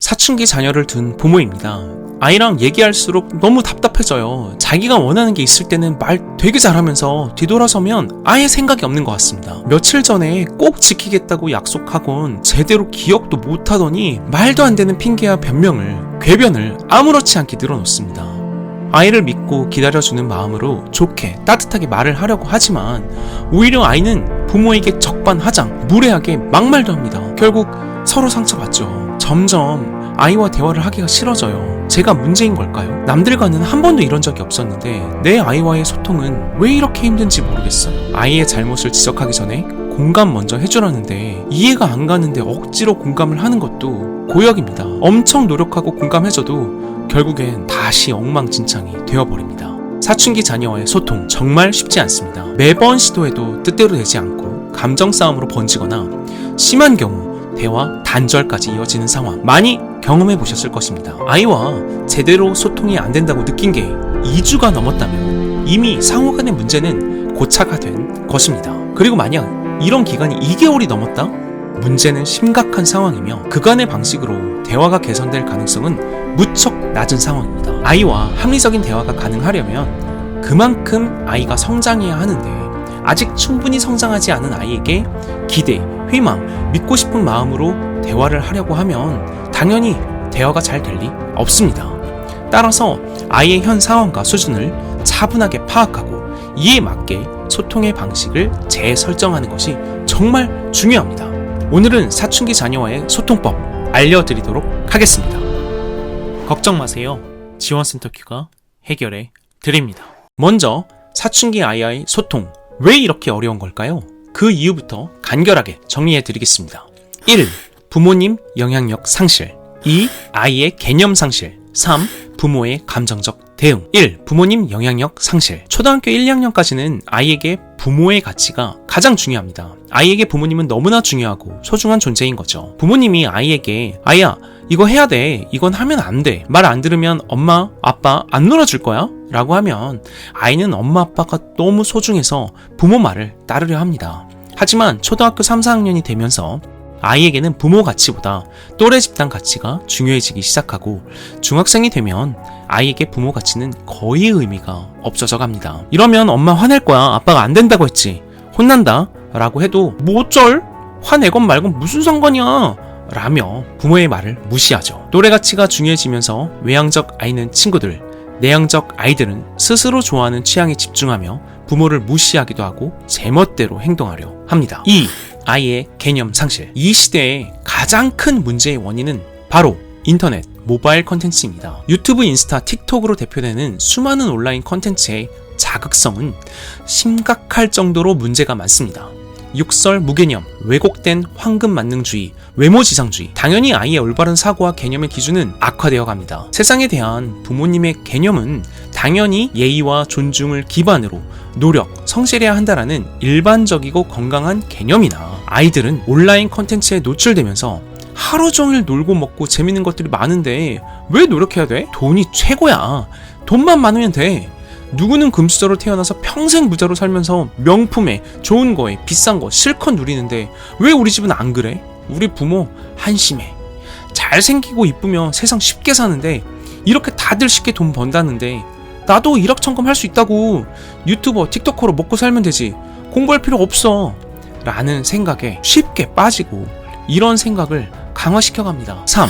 사춘기 자녀를 둔 부모입니다. 아이랑 얘기할수록 너무 답답해져요. 자기가 원하는 게 있을 때는 말 되게 잘하면서 뒤돌아서면 아예 생각이 없는 것 같습니다. 며칠 전에 꼭 지키겠다고 약속하곤 제대로 기억도 못하더니 말도 안 되는 핑계와 변명을, 궤변을 아무렇지 않게 늘어놓습니다. 아이를 믿고 기다려주는 마음으로 좋게 따뜻하게 말을 하려고 하지만 오히려 아이는 부모에게 적반하장, 무례하게 막말도 합니다. 결국 서로 상처받죠. 점점 아이와 대화를 하기가 싫어져요. 제가 문제인 걸까요? 남들과는 한 번도 이런 적이 없었는데 내 아이와의 소통은 왜 이렇게 힘든지 모르겠어요. 아이의 잘못을 지적하기 전에 공감 먼저 해주라는데 이해가 안 가는데 억지로 공감을 하는 것도 고역입니다. 엄청 노력하고 공감해줘도 결국엔 다시 엉망진창이 되어버립니다. 사춘기 자녀와의 소통 정말 쉽지 않습니다. 매번 시도해도 뜻대로 되지 않고 감정 싸움으로 번지거나 심한 경우 대화 단절까지 이어지는 상황 많이 경험해 보셨을 것입니다. 아이와 제대로 소통이 안 된다고 느낀 게 2주가 넘었다면 이미 상호 간의 문제는 고착화 된 것입니다. 그리고 만약 이런 기간이 2개월이 넘었다? 문제는 심각한 상황이며 그간의 방식으로 대화가 개선될 가능성은 무척 낮은 상황입니다. 아이와 합리적인 대화가 가능하려면 그만큼 아이가 성장해야 하는데 아직 충분히 성장하지 않은 아이에게 기대, 희망, 믿고 싶은 마음으로 대화를 하려고 하면 당연히 대화가 잘 될 리 없습니다. 따라서 아이의 현 상황과 수준을 차분하게 파악하고 이에 맞게 소통의 방식을 재설정하는 것이 정말 중요합니다. 오늘은 사춘기 자녀와의 소통법 알려드리도록 하겠습니다. 걱정 마세요. 지원센터 큐가 해결해 드립니다. 먼저 사춘기 아이와의 소통 왜 이렇게 어려운 걸까요? 그 이유부터 간결하게 정리해 드리겠습니다. 1. 부모님 영향력 상실. 2. 아이의 개념 상실. 3. 부모의 감정적 대응. 1. 부모님 영향력 상실. 초등학교 1, 2학년까지는 아이에게 부모의 가치가 가장 중요합니다. 아이에게 부모님은 너무나 중요하고 소중한 존재인 거죠. 부모님이 아이에게 아이야 이거 해야 돼, 이건 하면 안 돼, 말 안 들으면 엄마, 아빠 안 놀아줄 거야? 라고 하면 아이는 엄마, 아빠가 너무 소중해서 부모 말을 따르려 합니다. 하지만 초등학교 3, 4학년이 되면서 아이에게는 부모 가치보다 또래 집단 가치가 중요해지기 시작하고 중학생이 되면 아이에게 부모 가치는 거의 의미가 없어져 갑니다. 이러면 엄마 화낼 거야, 아빠가 안 된다고 했지, 혼난다 라고 해도 뭐 어쩔? 화내건 말건 무슨 상관이야 라며 부모의 말을 무시하죠. 또래 가치가 중요해지면서 외향적 아이는 친구들, 내향적 아이들은 스스로 좋아하는 취향에 집중하며 부모를 무시하기도 하고 제멋대로 행동하려 합니다. 2. 아이의 개념 상실. 이 시대의 가장 큰 문제의 원인은 바로 인터넷, 모바일 컨텐츠입니다. 유튜브, 인스타, 틱톡으로 대표되는 수많은 온라인 컨텐츠의 자극성은 심각할 정도로 문제가 많습니다. 육설, 무개념, 왜곡된 황금만능주의, 외모지상주의, 당연히 아이의 올바른 사고와 개념의 기준은 악화되어 갑니다. 세상에 대한 부모님의 개념은 당연히 예의와 존중을 기반으로 노력, 성실해야 한다라는 일반적이고 건강한 개념이나 아이들은 온라인 컨텐츠에 노출되면서 하루 종일 놀고 먹고 재밌는 것들이 많은데 왜 노력해야 돼? 돈이 최고야. 돈만 많으면 돼. 누구는 금수저로 태어나서 평생 부자로 살면서 명품에, 좋은 거에, 비싼 거 실컷 누리는데 왜 우리 집은 안 그래? 우리 부모 한심해. 잘생기고 이쁘면 세상 쉽게 사는데 이렇게 다들 쉽게 돈 번다는데 나도 일확천금 할 수 있다고. 유튜버, 틱토커로 먹고 살면 되지. 공부할 필요 없어. 라는 생각에 쉽게 빠지고 이런 생각을 강화시켜갑니다. 3.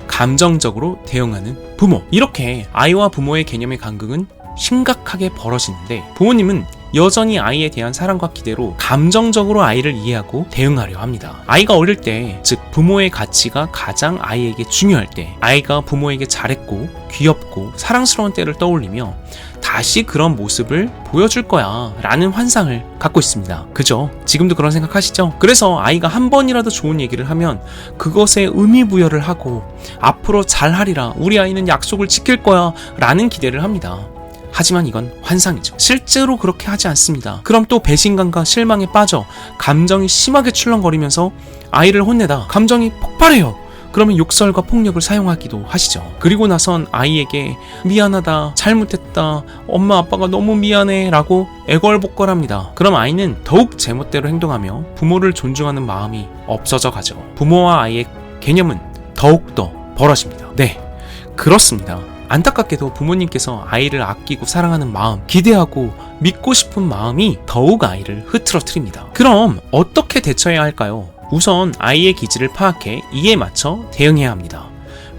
감정적으로 대응하는 부모. 이렇게 아이와 부모의 개념의 간극은 심각하게 벌어지는데 부모님은 여전히 아이에 대한 사랑과 기대로 감정적으로 아이를 이해하고 대응하려 합니다. 아이가 어릴 때, 즉 부모의 가치가 가장 아이에게 중요할 때, 아이가 부모에게 잘했고 귀엽고 사랑스러운 때를 떠올리며 다시 그런 모습을 보여줄 거야 라는 환상을 갖고 있습니다. 그죠? 지금도 그런 생각하시죠? 그래서 아이가 한 번이라도 좋은 얘기를 하면 그것에 의미부여를 하고 앞으로 잘하리라, 우리 아이는 약속을 지킬 거야 라는 기대를 합니다. 하지만 이건 환상이죠. 실제로 그렇게 하지 않습니다. 그럼 또 배신감과 실망에 빠져 감정이 심하게 출렁거리면서 아이를 혼내다 감정이 폭발해요. 그러면 욕설과 폭력을 사용하기도 하시죠. 그리고 나선 아이에게 미안하다, 잘못했다, 엄마 아빠가 너무 미안해 라고 애걸복걸합니다. 그럼 아이는 더욱 제멋대로 행동하며 부모를 존중하는 마음이 없어져 가죠. 부모와 아이의 개념은 더욱더 벌어집니다. 네, 그렇습니다. 안타깝게도 부모님께서 아이를 아끼고 사랑하는 마음, 기대하고 믿고 싶은 마음이 더욱 아이를 흐트러뜨립니다. 그럼 어떻게 대처해야 할까요? 우선 아이의 기질을 파악해 이에 맞춰 대응해야 합니다.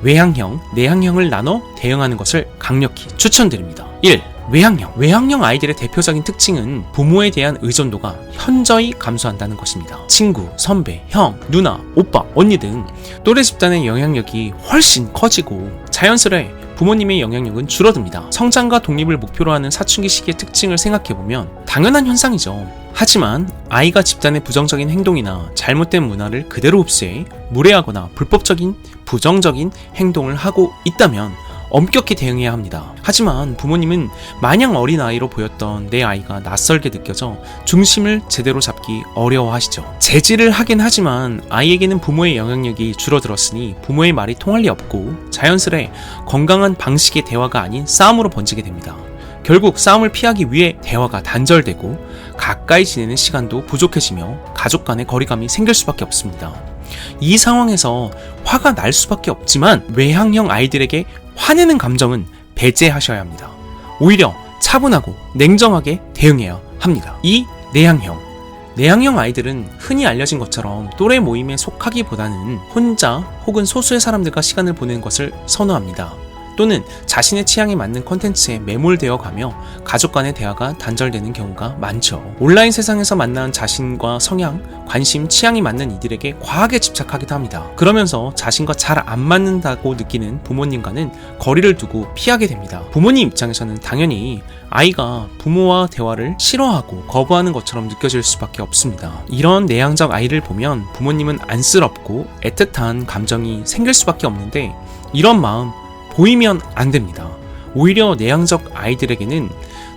외향형, 내향형을 나눠 대응하는 것을 강력히 추천드립니다. 1. 외향형. 외향형 아이들의 대표적인 특징은 부모에 대한 의존도가 현저히 감소한다는 것입니다. 친구, 선배, 형, 누나, 오빠, 언니 등 또래 집단의 영향력이 훨씬 커지고 자연스레 부모님의 영향력은 줄어듭니다. 성장과 독립을 목표로 하는 사춘기 시기의 특징을 생각해보면 당연한 현상이죠. 하지만 아이가 집단의 부정적인 행동이나 잘못된 문화를 그대로 흡수해 무례하거나 불법적인 부정적인 행동을 하고 있다면 엄격히 대응해야 합니다. 하지만 부모님은 마냥 어린 아이로 보였던 내 아이가 낯설게 느껴져 중심을 제대로 잡기 어려워하시죠. 제지를 하긴 하지만 아이에게는 부모의 영향력이 줄어들었으니 부모의 말이 통할 리 없고 자연스레 건강한 방식의 대화가 아닌 싸움으로 번지게 됩니다. 결국 싸움을 피하기 위해 대화가 단절되고 가까이 지내는 시간도 부족해지며 가족 간의 거리감이 생길 수밖에 없습니다. 이 상황에서 화가 날 수밖에 없지만 외향형 아이들에게 화내는 감정은 배제하셔야 합니다. 오히려 차분하고 냉정하게 대응해야 합니다. 2. 내향형. 내향형 아이들은 흔히 알려진 것처럼 또래 모임에 속하기보다는 혼자 혹은 소수의 사람들과 시간을 보내는 것을 선호합니다. 또는 자신의 취향에 맞는 콘텐츠에 매몰되어 가며 가족 간의 대화가 단절되는 경우가 많죠. 온라인 세상에서 만난 자신과 성향, 관심, 취향이 맞는 이들에게 과하게 집착하기도 합니다. 그러면서 자신과 잘 안 맞는다고 느끼는 부모님과는 거리를 두고 피하게 됩니다. 부모님 입장에서는 당연히 아이가 부모와 대화를 싫어하고 거부하는 것처럼 느껴질 수밖에 없습니다. 이런 내향적 아이를 보면 부모님은 안쓰럽고 애틋한 감정이 생길 수밖에 없는데 이런 마음 보이면 안 됩니다. 오히려 내향적 아이들에게는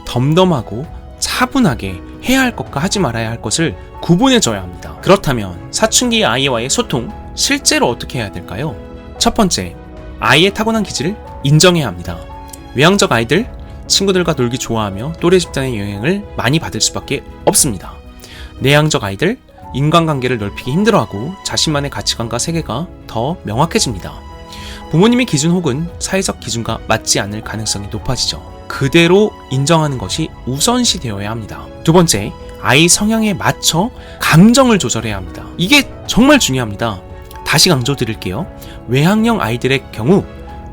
덤덤하고 차분하게 해야 할 것과 하지 말아야 할 것을 구분해줘야 합니다. 그렇다면 사춘기 아이와의 소통, 실제로 어떻게 해야 될까요? 첫 번째, 아이의 타고난 기질을 인정해야 합니다. 외향적 아이들, 친구들과 놀기 좋아하며 또래 집단의 영향을 많이 받을 수밖에 없습니다. 내향적 아이들, 인간관계를 넓히기 힘들어하고 자신만의 가치관과 세계가 더 명확해집니다. 부모님의 기준 혹은 사회적 기준과 맞지 않을 가능성이 높아지죠. 그대로 인정하는 것이 우선시 되어야 합니다. 두 번째, 아이 성향에 맞춰 감정을 조절해야 합니다. 이게 정말 중요합니다. 다시 강조드릴게요. 외향형 아이들의 경우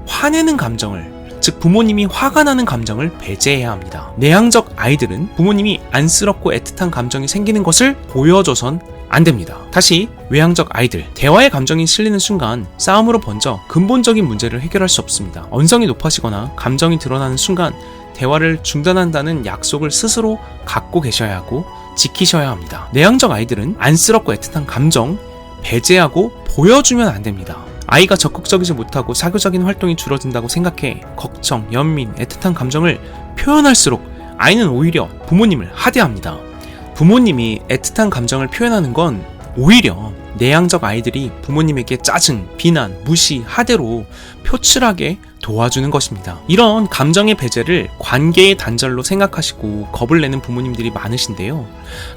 화내는 감정을, 즉 부모님이 화가 나는 감정을 배제해야 합니다. 내향적 아이들은 부모님이 안쓰럽고 애틋한 감정이 생기는 것을 보여줘선 안 됩니다. 다시 외향적 아이들, 대화의 감정이 실리는 순간 싸움으로 번져 근본적인 문제를 해결할 수 없습니다. 언성이 높아지거나 감정이 드러나는 순간 대화를 중단한다는 약속을 스스로 갖고 계셔야 하고 지키셔야 합니다. 내향적 아이들은 안쓰럽고 애틋한 감정 배제하고 보여주면 안 됩니다. 아이가 적극적이지 못하고 사교적인 활동이 줄어든다고 생각해 걱정, 연민, 애틋한 감정을 표현할수록 아이는 오히려 부모님을 하대합니다. 부모님이 애틋한 감정을 표현하는 건 오히려 내향적 아이들이 부모님에게 짜증, 비난, 무시, 하대로 표출하게 도와주는 것입니다. 이런 감정의 배제를 관계의 단절로 생각하시고 겁을 내는 부모님들이 많으신데요.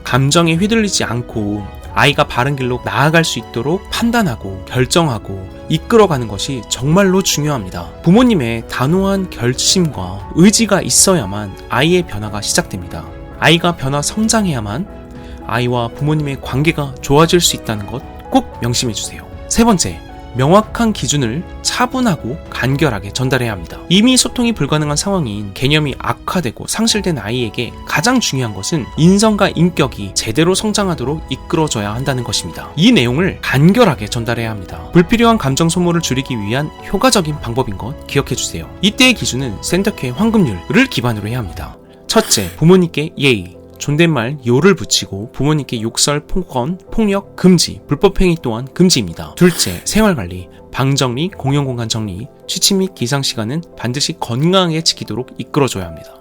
감정에 휘둘리지 않고 아이가 바른 길로 나아갈 수 있도록 판단하고 결정하고 이끌어가는 것이 정말로 중요합니다. 부모님의 단호한 결심과 의지가 있어야만 아이의 변화가 시작됩니다. 아이가 변화 성장해야만 아이와 부모님의 관계가 좋아질 수 있다는 것 꼭 명심해 주세요. 세 번째, 명확한 기준을 차분하고 간결하게 전달해야 합니다. 이미 소통이 불가능한 상황인 개념이 악화되고 상실된 아이에게 가장 중요한 것은 인성과 인격이 제대로 성장하도록 이끌어줘야 한다는 것입니다. 이 내용을 간결하게 전달해야 합니다. 불필요한 감정 소모를 줄이기 위한 효과적인 방법인 것 기억해 주세요. 이때의 기준은 센터케의 황금률을 기반으로 해야 합니다. 첫째, 부모님께 예의. 존댓말 요를 붙이고 부모님께 욕설, 폭언, 폭력 금지, 불법행위 또한 금지입니다. 둘째, 생활관리, 방정리, 공용공간 정리, 취침 및 기상시간은 반드시 건강하게 지키도록 이끌어줘야 합니다.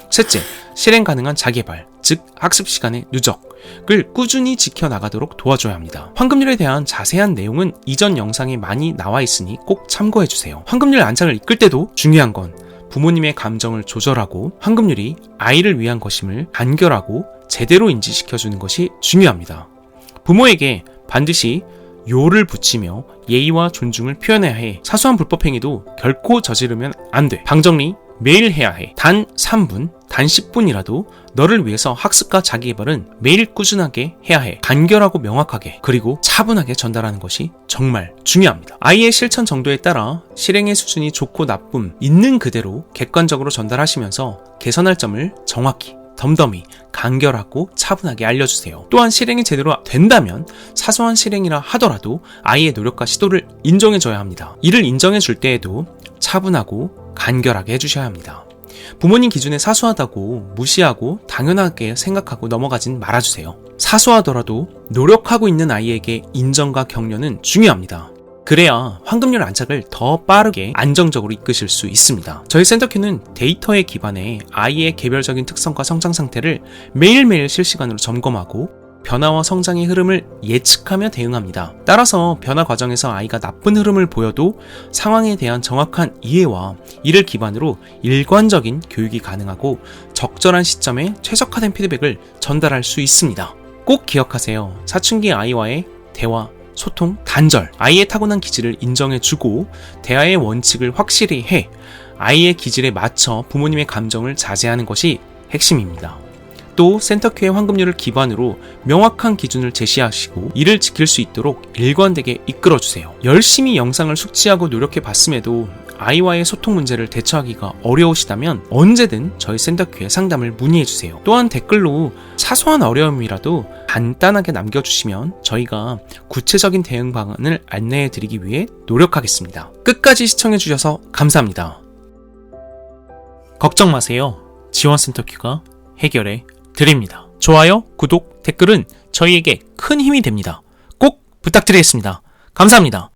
셋째, 실행 가능한 자개발, 즉 학습 시간의 누적을 꾸준히 지켜나가도록 도와줘야 합니다. 황금률에 대한 자세한 내용은 이전 영상에 많이 나와 있으니 꼭 참고해주세요. 황금률 안착을 이끌 때도 중요한 건 부모님의 감정을 조절하고 황금률이 아이를 위한 것임을 간결하고 제대로 인지시켜주는 것이 중요합니다. 부모에게 반드시 요를 붙이며 예의와 존중을 표현해야 해. 사소한 불법 행위도 결코 저지르면 안 돼. 방정리 매일 해야 해. 단 3분, 단 10분이라도 너를 위해서 학습과 자기개발은 매일 꾸준하게 해야 해. 간결하고 명확하게, 그리고 차분하게 전달하는 것이 정말 중요합니다. 아이의 실천 정도에 따라 실행의 수준이 좋고 나쁨 있는 그대로 객관적으로 전달하시면서 개선할 점을 정확히, 덤덤히, 간결하고 차분하게 알려주세요. 또한 실행이 제대로 된다면 사소한 실행이라 하더라도 아이의 노력과 시도를 인정해줘야 합니다. 이를 인정해줄 때에도 차분하고 간결하게 해주셔야 합니다. 부모님 기준에 사소하다고 무시하고 당연하게 생각하고 넘어가진 말아주세요. 사소하더라도 노력하고 있는 아이에게 인정과 격려는 중요합니다. 그래야 황금률 안착을 더 빠르게 안정적으로 이끄실 수 있습니다. 저희 센터큐는 데이터에 기반해 아이의 개별적인 특성과 성장 상태를 매일매일 실시간으로 점검하고 변화와 성장의 흐름을 예측하며 대응합니다. 따라서 변화 과정에서 아이가 나쁜 흐름을 보여도 상황에 대한 정확한 이해와 이를 기반으로 일관적인 교육이 가능하고 적절한 시점에 최적화된 피드백을 전달할 수 있습니다. 꼭 기억하세요. 사춘기 아이와의 대화, 소통, 단절, 아이의 타고난 기질을 인정해주고 대화의 원칙을 확실히 해 아이의 기질에 맞춰 부모님의 감정을 자제하는 것이 핵심입니다. 또 센터큐의 황금률을 기반으로 명확한 기준을 제시하시고 이를 지킬 수 있도록 일관되게 이끌어주세요. 열심히 영상을 숙지하고 노력해 봤음에도 아이와의 소통 문제를 대처하기가 어려우시다면 언제든 저희 센터큐에 상담을 문의해주세요. 또한 댓글로 사소한 어려움이라도 간단하게 남겨주시면 저희가 구체적인 대응 방안을 안내해드리기 위해 노력하겠습니다. 끝까지 시청해주셔서 감사합니다. 걱정 마세요. 지원센터큐가 해결해 드립니다. 좋아요, 구독, 댓글은 저희에게 큰 힘이 됩니다. 꼭 부탁드리겠습니다. 감사합니다.